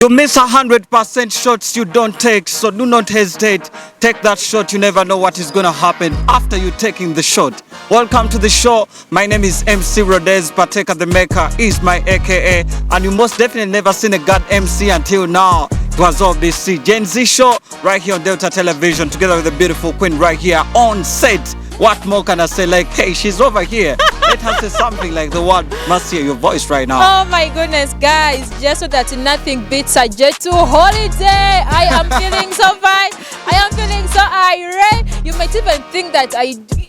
You miss 100% shots you don't take, so do not hesitate. Take that shot. You never know what is gonna happen after you taking the shot. Welcome to the show. My name is MC Rodez. Pateka the Maker is my AKA, and you most definitely never seen a god MC until now. It was all this Gen Z show right here on Delta Television, together with the beautiful queen right here on set. What more can I say? Like, hey, she's over here. Let her say something like the word must hear your voice right now. Oh my goodness, guys. Just so that nothing beats a jet to holiday. I am feeling so fine. I am feeling so irate. You might even think that I didn't.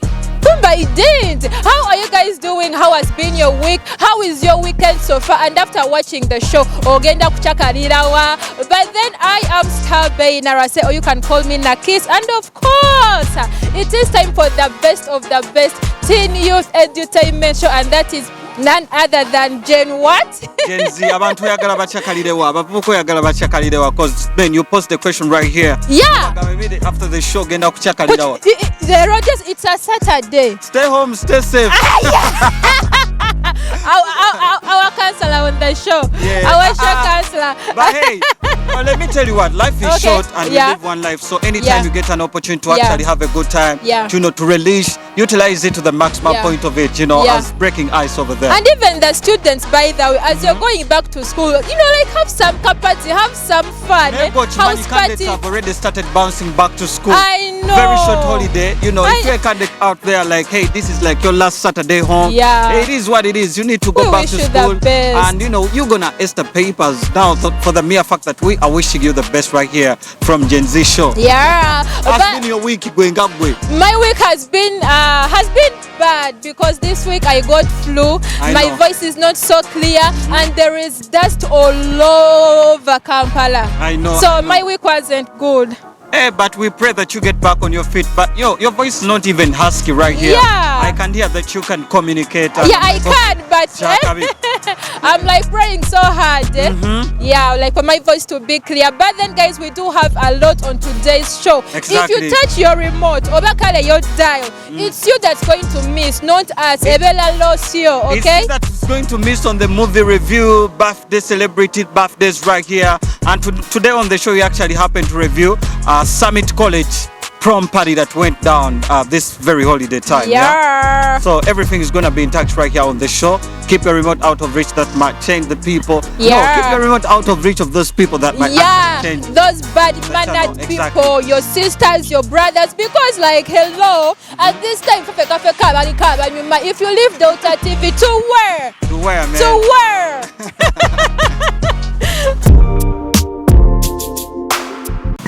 How are you guys doing? How has been your week? How is your weekend so far? And after watching the show, ogenda kuchakalirawa. But then I am Scarbe Narase, or you can call me Nakis. And of course, it is time for the best of the best teen youth entertainment show, and that is none other than Gen what? Gen Z. Abantu yagala bachakalirewa. Abavuko yagala bachakalirewa. Because then you post the question right here. Yeah. After the show, genda kuchakalirawa. The Rogers, it's a Saturday. Stay home, stay safe. Our counselor on the show. Yeah. Our show counselor. But hey, well, let me tell you what, life is short and we live one life. So anytime you get an opportunity to actually have a good time, to release, utilize it to the maximum point of it, as breaking ice over there. And even the students, by the way, as you're going back to school, like have some party, have some fun. House party. Have already started bouncing back to school. I know. Very short holiday. If you're a candidate out there, like, hey, this is like your last Saturday home. Yeah. It is what it is. You need to go back to school. And you're gonna ace the papers now for the mere fact that we are wishing you the best right here from Gen Z show. Yeah. How's been your week going up with? My week has been bad because this week I got flu. My voice is not so clear and there is dust all over Kampala. I know. So my week wasn't good. Hey, but we pray that you get back on your feet. But your voice is not even husky right here. Yeah. I can hear that you can communicate. Yeah, I can, but I'm like praying so hard. Yeah, like for my voice to be clear. But then, guys, we do have a lot on today's show. Exactly. If you touch your remote, Obakale your dial, it's you that's going to miss, not us. Ebela lost you, okay? It's you that's going to miss on the movie review, birthday, celebrity birthdays right here. And today on the show, we actually happen to review Summit College prom party that went down this very holiday time. Yeah. So everything is going to be in touch right here on the show. Keep your remote out of reach, that might change the people. Yeah. No, keep your remote out of reach of those people that might actually change. Those bad-mannered people, your sisters, your brothers, because like, hello, at this time, if you leave Delta TV, to where? To where, man? To where?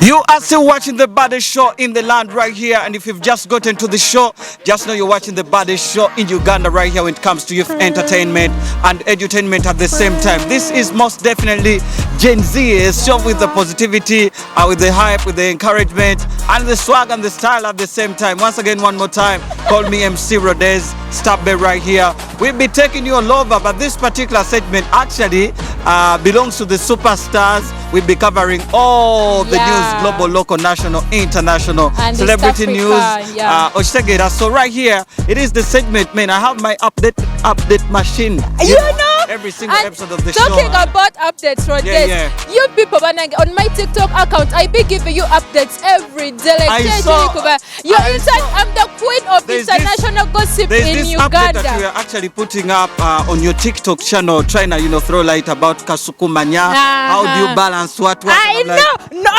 You are still watching the baddest show in the land right here, and if you've just gotten to the show, just know you're watching the baddest show in Uganda right here when it comes to youth entertainment and edutainment at the same time. This is most definitely Gen Z, a show with the positivity, with the hype, with the encouragement, and the swag and the style at the same time. Once again, one more time, call me MC Rodez, stop there right here. We'll be taking you all over, but this particular segment actually belongs to the superstars. We'll be covering all the news, global, local, national, international, and celebrity news. So right here, it is the segment, man. I have my update machine. You know? Every single episode of the talking show. Talking about updates, Rodez. You people, on my TikTok account, I be giving you updates every day. Like, I'm the queen of international gossip in Uganda. Update that we are actually putting up on your TikTok channel, trying to throw light about Kasukumanya. How do you balance what? I know. No,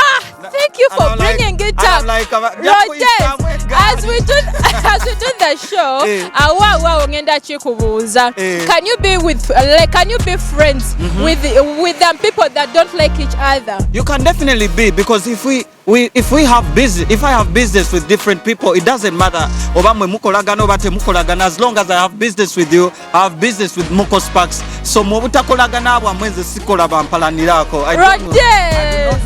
thank you for bringing it up. Rodez, as we do the show, can you be with? Can you be friends with them people that don't like each other? You can definitely be, because if I have business with different people, it doesn't matter. As long as I have business with you, I have business with Muko Sparks. So I do not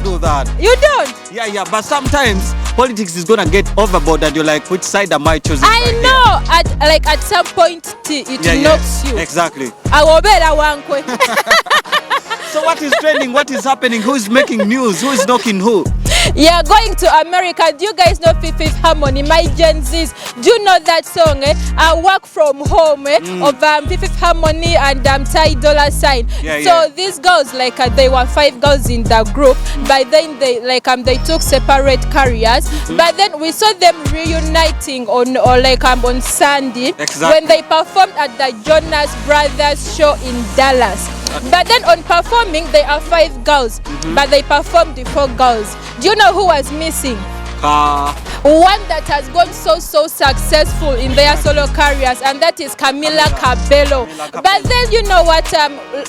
do that. You don't? Yeah, but sometimes politics is gonna get overboard and you're like, which side am I choosing? I know. At some point it knocks you. Exactly. So what is trending? What is happening? Who is making news? Who is knocking who? Yeah, going to America. Do you guys know Fifth Harmony? My Gen Zs, do you know that song? I work from home of Fifth Harmony and Ty Dolla Sign. So these girls, like they were 5 girls in the group, but then they took separate careers. But then we saw them reuniting on Sunday when they performed at the Jonas Brothers show in Dallas. But then on performing, they are 5 girls, but they performed the 4 girls. Do you know who was missing? One that has gone so successful in their solo careers, and that is Camilla Cabello. But then you know what?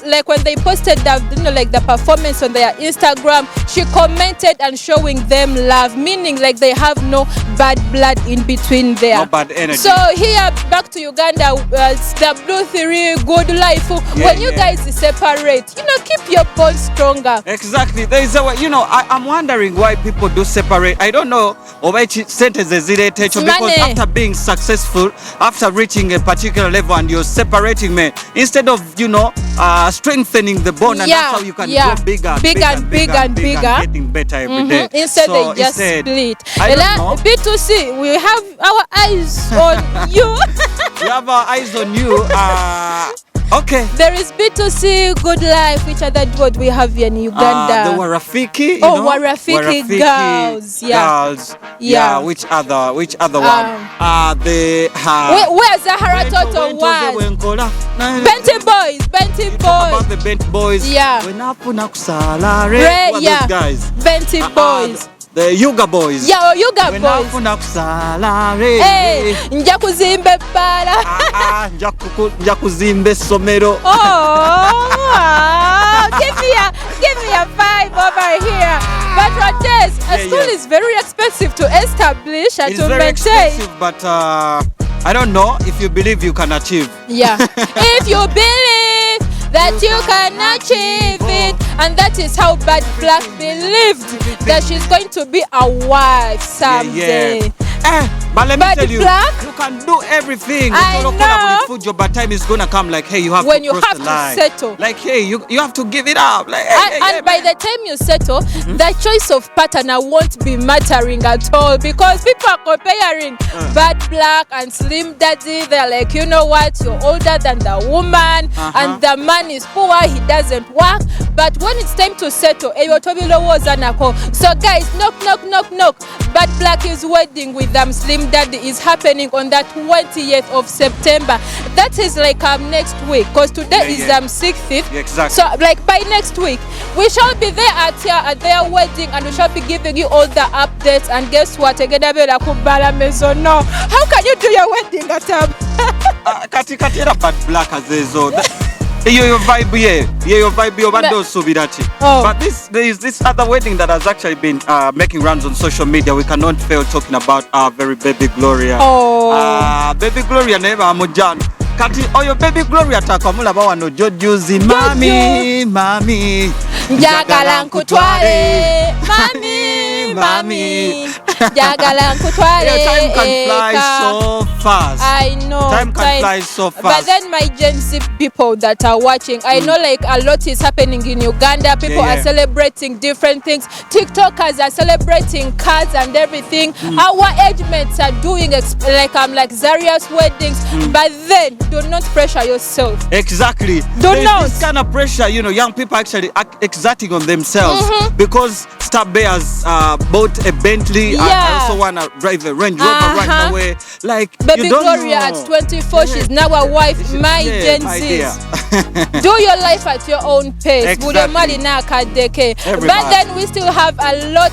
Like when they posted the performance on their Instagram, she commented and showing them love, meaning like they have no bad blood in between there. No bad energy. So here back to Uganda, W3 good life. When you guys separate, keep your bond stronger. Exactly. There is I'm wondering why people do separate. I don't know. Sentences related to, because after being successful, after reaching a particular level and you're separating, man, instead of strengthening the bond, and that's how you can go bigger and getting better every day. Instead they just split. B2C, we have our eyes on you. We have our eyes on you. Okay. There is B2C Good Life. Which other word we have here in Uganda? The Warafiki. Warafiki girls. Girls. Yeah. Which other one? Where's Zahara Toto one? Benti Boys. About the Benti Boys. Yeah. Those guys? Benti Boys. The Yuga Boys. Yeah, Yuga Boys. Hey, nja kuzimba ebbala. Nja kuzimba essomero. Give me a vibe over here. But Rajesh, a school is very expensive to establish and to maintain. It's very expensive, but I don't know if you believe you can achieve. Yeah. If you believe that you can achieve it. And that is how Bad Black believed that she's going to be a wife someday. But let me tell you, Black, you can do everything. I know. But time is gonna come like, hey, you have when to you cross have the to line. settle. Like, hey, you have to give it up. Like, and by the time you settle, the choice of partner won't be mattering at all, because people are comparing Bad Black and Slim Daddy. They're like, you know what? You're older than the woman, and the man is poor. He doesn't work. But when it's time to settle, so guys, knock. Bad Black is wedding with Slim Daddy is happening on the 20th of September. That is like next week, because today is 6th. Exactly. So like by next week, we shall be there at their wedding, and we shall be giving you all the updates. And guess what? How can you do your wedding at Kati Bad Black azezo. Your vibe, But there is this other wedding that has actually been making rounds on social media. We cannot fail talking about our very baby Gloria. Baby Gloria never amujan. Kati oyo baby Gloria takamulaba wano jojuzi mami njagala nkutwale mami njagala nkutwale. Time can fly so fast. I know. Time can fly so fast. But then my Gen Z people that are watching, I know like a lot is happening in Uganda. People are celebrating different things. TikTokers are celebrating cars and everything. Our age mates are doing like Zaria's weddings. But then do not pressure yourself. Exactly. Do not. This kind of pressure, young people actually exerting on themselves because Star Bears bought a Bentley. I also want to drive a Range Rover right away. Like, baby you don't Gloria know. at 24, she's now a wife. My Gen Zs. Do your life at your own pace. Exactly. But then we still have a lot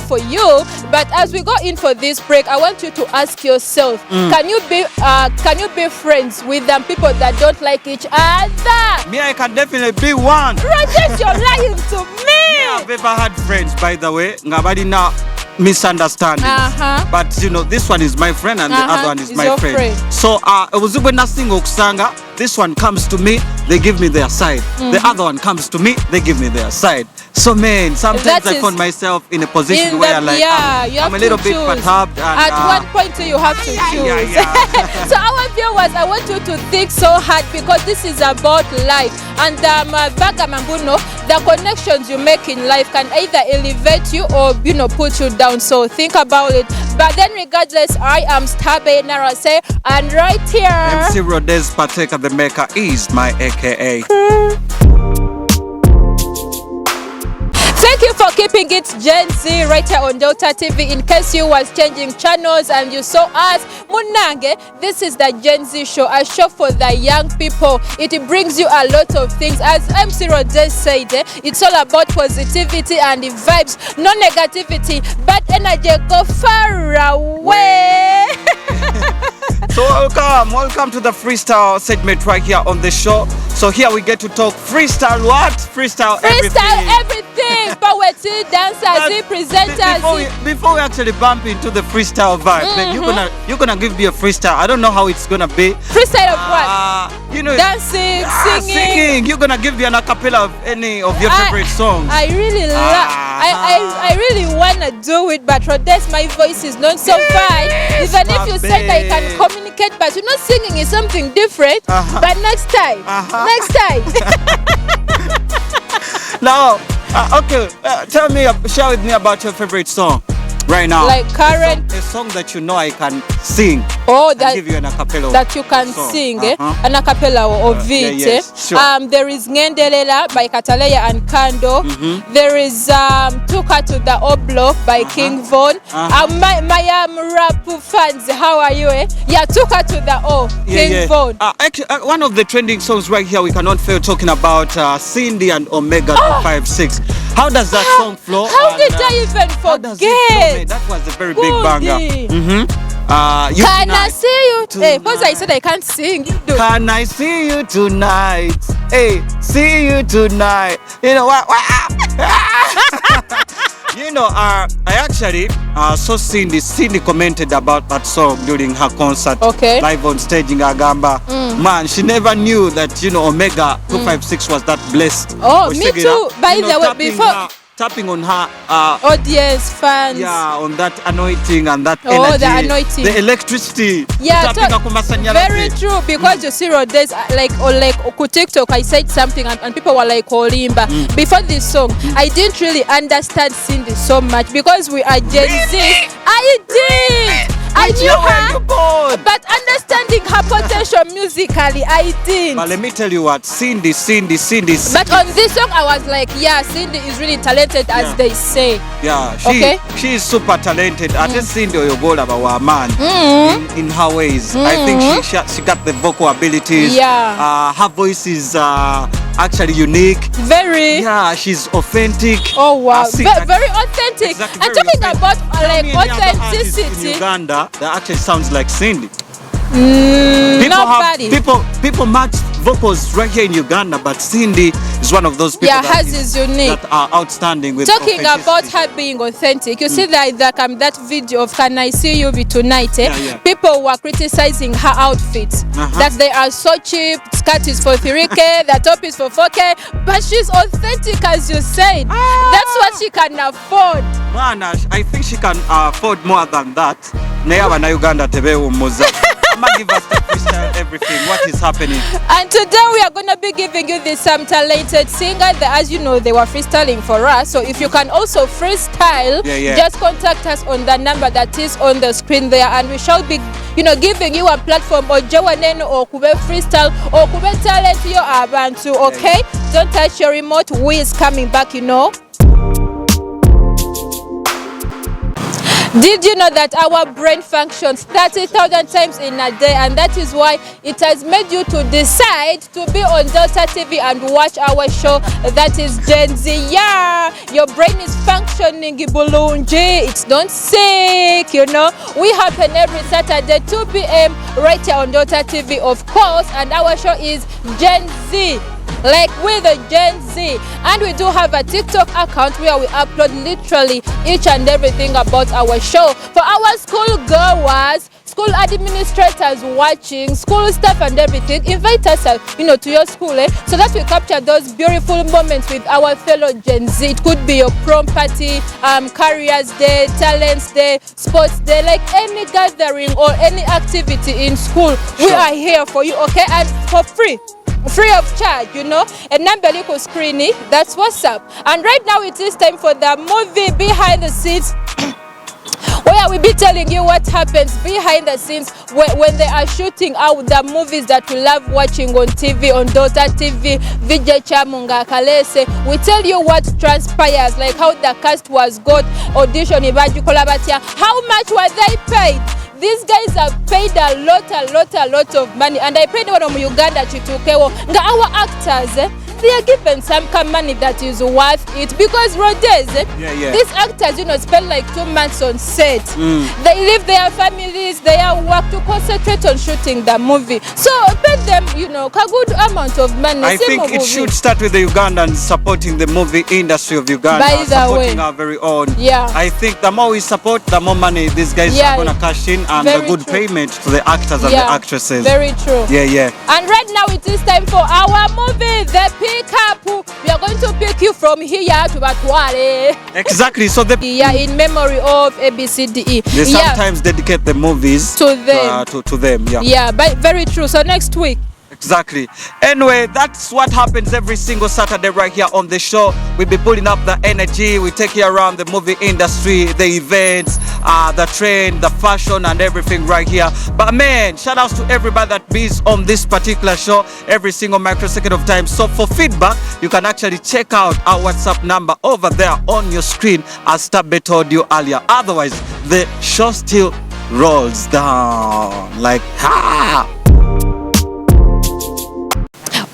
for you. But as we go in for this break, I want you to ask yourself, can you be friends with them people that don't like each other? Me, I can definitely be one. Rajesh, you're lying to me. I've ever had friends, by the way. Ngabadi now misunderstanding. But this one is my friend and the other one is my friend. So it was when nothing okusanga this one comes to me, they give me their side. The other one comes to me, they give me their side. So man, sometimes I find myself in a position where like I'm a little bit perturbed. And, at one point you have to choose. So our viewers, I want you to think so hard because this is about life. And Bagamambuno, the connections you make in life can either elevate you or put you down. So think about it. But then regardless, I am Stabe Narase, and right here MC Rodez Pateka the Maker is my AKA. Thank you for keeping it Gen Z right here on Delta TV. In case you was changing channels and you saw us, Munange, this is the Gen Z show, a show for the young people. It brings you a lot of things. As MC Rodez said, it's all about positivity and the vibes, no negativity, but energy go far away. So welcome to the freestyle segment right here on the show. So here we get to talk freestyle what? Freestyle everything. Poetry, dancers, presenters. Before we actually bump into the freestyle vibe, then you're gonna give me a freestyle. I don't know how it's gonna be. Freestyle of what? Dancing, singing. You're gonna give me an acapella of any of your favorite songs. I really I really wanna do it, but Rodez, my voice is not so fine. Even if you said I can communicate, but singing is something different. But next time. Now, share with me about your favorite song right now. Like current, a song that I can sing. Oh, give you an acapella that you can sing, an acapella of it. Yes, sure. There is Ngendelela by Kataleya and Kando. There is Tuka to the Oblo by King Von. My rap fans, how are you? Yeah, Tuka to the O, King Von. Actually, one of the trending songs right here, we cannot fail talking about Cindy and Omega 256. How does that song flow? How did I even forget? That was a very big banger. Can I see you tonight? Because I said I can't sing. Can I see you tonight? Hey, see you tonight. You know what? I actually saw Cindy commented about that song during her concert live on stage in Agamba. Man, she never knew that Omega 256 was that blessed. Oh, me too. By the way, before tapping on her audience, fans. Yeah, on that anointing and that energy. Oh, the anointing. The electricity. Yeah, very true. Because you see, Rodez, like TikTok, I said something and people were like, Olimba. Before this song, I didn't really understand Cindy so much because we are Gen Z. I did. I knew her, but understanding her potential musically, I didn't. But let me tell you what, Cindy. But on this song, I was like, yeah, Cindy is really talented, as they say. Yeah, she is super talented. I just Cindy Oyogola about man in her ways. I think she got the vocal abilities. Yeah. Her voice is actually unique. Very. Yeah, she's authentic. Oh wow, very authentic. Exactly, and talking about authenticity in Uganda, that actually sounds like Cindy. Nobody. People match vocals right here in Uganda, but Cindy is one of those people that are outstanding with talking about her being authentic. You see that video of Can I See You Tonight? People were criticizing her outfits, that they are so cheap. Skirt is for 3K, the top is for 4K, but she's authentic, as you said. That's what she can afford. Man, I think she can afford more than that. Uganda give us the freestyle everything. What is happening? And today we are going to be giving you this talented singer that, as you know, they were freestyling for us. So if you can also freestyle, just contact us on the number that is on the screen there, and we shall be giving you a platform or Jawaneno or Kube freestyle or Kube talent your abantu. Okay? Don't touch your remote. We is coming back, Did you know that our brain functions 30,000 times in a day, and that is why it has made you to decide to be on Delta TV and watch our show that is Gen Z. Yeah, your brain is functioning, Ibulunji. It's not sick, We happen every Saturday 2 p.m. right here on Delta TV, of course, and our show is Gen Z. Like with the Gen Z, and we do have a TikTok account where we upload literally each and everything about our show. For our school goers, school administrators watching, school staff and everything, invite us, to your school, so that we capture those beautiful moments with our fellow Gen Z. It could be your prom party, careers day, talents day, sports day, like any gathering or any activity in school. Sure. We are here for you, okay? And for free of charge, a number you screen, that's what's up. And right now it is time for the movie behind the scenes, where we be telling you what happens behind the scenes when they are shooting out the movies that we love watching on TV, on Dota TV, Vijay Chamunga Kalese. We tell you what transpires, like how the cast was got audition, how much were they paid? These guys are paid a lot of money, and I paid one of Uganda chitukewo. Our actors, they are given some kind of money that is worth it, because Rhodes, these actors, spend like 2 months on set. They leave their families, their work to concentrate on shooting the movie. So pay them, a good amount of money. I think it should start with the Ugandans supporting the movie industry of Uganda, supporting our very own. Yeah. I think the more we support, the more money these guys are gonna cash in, and the good payment to the actors and the actresses. Very true. Yeah. And right now it is time for our movie, The Pick Up. We are going to pick you from here to Batwale. Exactly. So in memory of ABCDE. They sometimes dedicate the movies to them. To them. Yeah, but very true. So next week. Exactly. Anyway, that's what happens every single Saturday right here on the show. We'll be pulling up the energy. We take you around the movie industry, the events, the trend, the fashion, and everything right here. But man, shout outs to everybody that is on this particular show every single microsecond of time. So for feedback, you can actually check out our WhatsApp number over there on your screen, as Tabbe told you earlier. Otherwise, the show still rolls down like ha.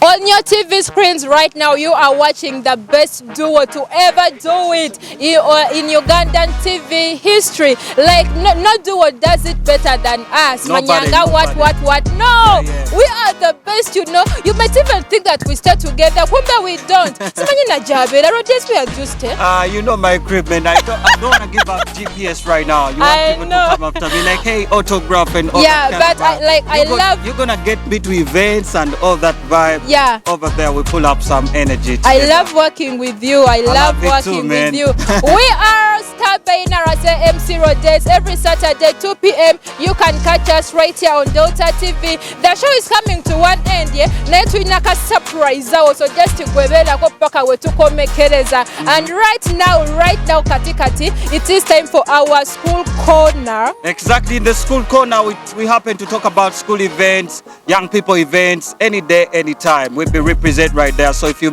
On your TV screens right now, you are watching the best duo to ever do it in Ugandan TV history. Like, no duo does it better than us. Manyanga, what? No! We are the best, You might even think that we stay together. Kumbe we don't. We are just, you know my equipment. I don't want to give up GPS right now. You want people to come after me like, hey, autograph and all that. I love... You're going to get me to events and all that vibe. Yeah. Over there, we pull up some energy together. I love working with you. I love working with you. We are Star Bainarase MC Rhodes every Saturday 2 p.m. You can catch us right here on Delta TV. The show is coming to one end. Next week, naka surprise. So just to go and right now, Katikati, it is time for our school corner. Exactly, in the school corner, we happen to talk about school events, young people events, any day, anytime. We'll be represent right there. So if you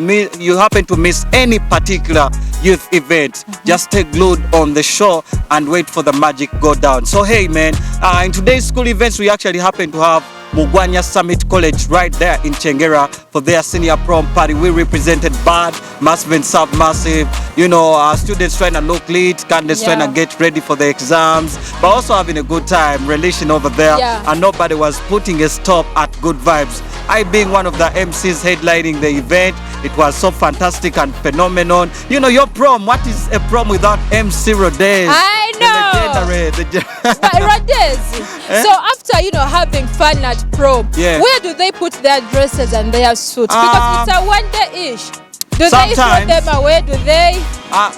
happen to miss any particular youth event, just stay glued on the show and wait for the magic go down. So hey man, in today's school events, we actually happen to have Mugwanya Summit College right there in Chengera for their senior prom party. We represented Bad, Massive and Submassive. Our students trying to look lit, candidates trying to get ready for the exams, but also having a good time, relation over there, and nobody was putting a stop at good vibes. I being one of the MCs headlining the event, it was so fantastic and phenomenal. Your prom, what is a prom without MC Rhodes? I know. But Rhodes, so after, having fun at prom, where do they put their dresses and their suits? Because it's a one-day-ish. Do they throw them away? Do they?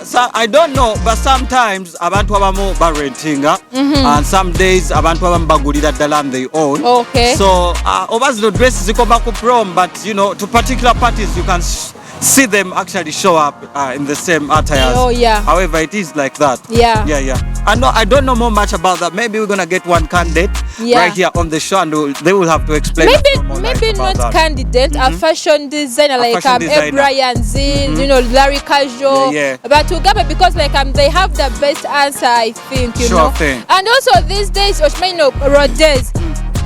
So I don't know, but sometimes abantu abamu barenting, and some days abantu abamu bagulira ddala on their own. Okay. So obviously the dresses zikoma ku prom, but to particular parties you can see them actually show up in the same attires. Oh yeah. However, it is like that. Yeah. I don't know more much about that. Maybe we're gonna get one candidate right here on the show, and they will have to explain. Maybe not candidate, a fashion designer like Brian Z, Larry Casual. But Ugabe, because they have the best answer, I think. Thing. And also these days, Rhodes,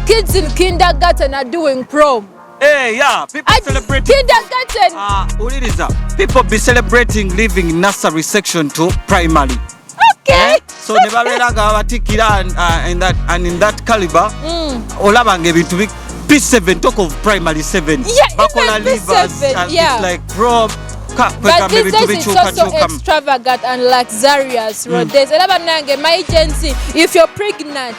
kids in kindergarten are doing prom. Hey, people celebrating kindergarten. People be celebrating living in nursery section to primary. Okay. So never batikira and in that caliber. Olabanga ebintu P7 talk of primary 7. Bakola livers and it's like prom. But these days it's also extravagant and luxurious. Rhodes. My agency, if you're pregnant,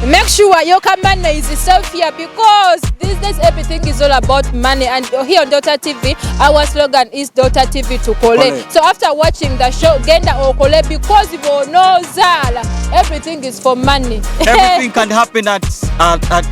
make sure your money is safe here, because these days everything is all about money. And here on Daughter TV, our slogan is Daughter TV to Kole. So after watching the show, Genda or Kole, because you know Zala, everything is for money. Everything can happen at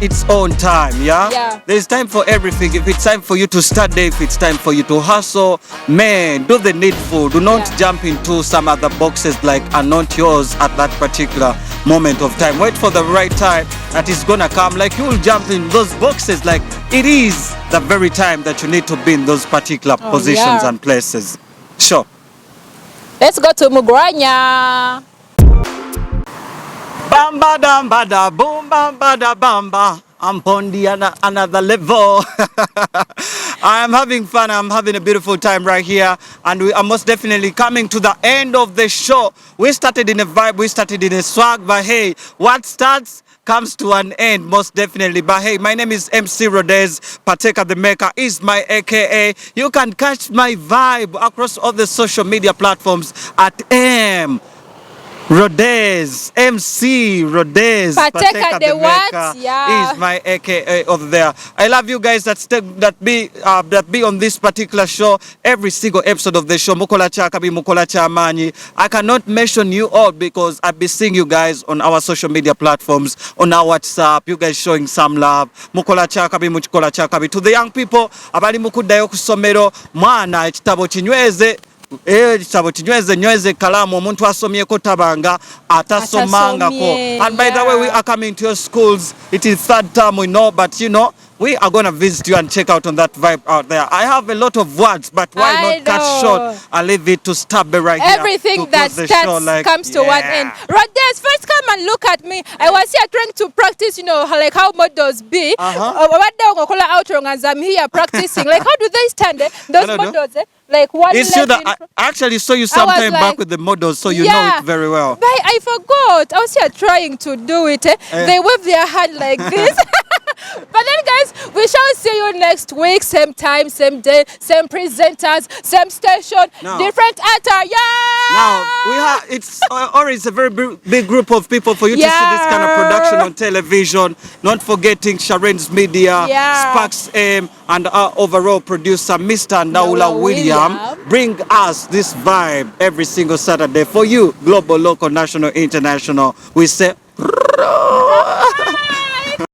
its own time, yeah? Yeah. There's time for everything. If it's time for you to study, if it's time for you to hustle, man, do the needful. Do not jump into some other boxes like are not yours at that particular moment of time. Wait for the right time that is gonna come. Like you will jump in those boxes like it is the very time that you need to be in those particular positions and places. Sure. Let's go to Mugranya. Bamba dam bada boom bamba da bamba. I'm on the another level. I am having fun. I'm having a beautiful time right here, and we are most definitely coming to the end of the show. We started in a vibe, we started in a swag, but hey, what starts comes to an end, most definitely. But hey, my name is MC Rodez. Pateka the Maker is my AKA. You can catch my vibe across all the social media platforms at M Rodez, MC Rodez, Pateka the what? Yeah, is my AKA over there. I love you guys that be on this particular show. Every single episode of the show. Mukola Chakabi, Mukola Chamani. I cannot mention you all because I've been seeing you guys on our social media platforms, on our WhatsApp. You guys showing some love. Mukola Chakabi, Mukola Chakabi. To the young people, abali mukudayo kusomero mwana ekitabo kinyweze. Kitabo kinyweze kalamu omuntu asomyeko tabanga atasomangako. And by the way, we are coming to your schools. It is third term, we know, but you know, we are going to visit you and check out on that vibe out there. I have a lot of words, but why not cut short and leave it to Stabby right here. Everything that starts comes to one end. Rodez, first come and look at me. I was here trying to practice, you know, like how models be. What day I'm here practicing. Like how do they stand? Those models, like one it's true that I actually saw you sometime back with the models, so you know it very well. But I forgot. I was here trying to do it. They wave their hand like this. But then, guys, we shall see you next week. Same time, same day, same presenters, same station, different actor. Yeah. Now we have it's a very big group of people for you to see this kind of production on television. Not forgetting Sharon's Media, Sparks M, and our overall producer, Mr. Naula William, bring us this vibe every single Saturday for you. Global, local, national, international. We say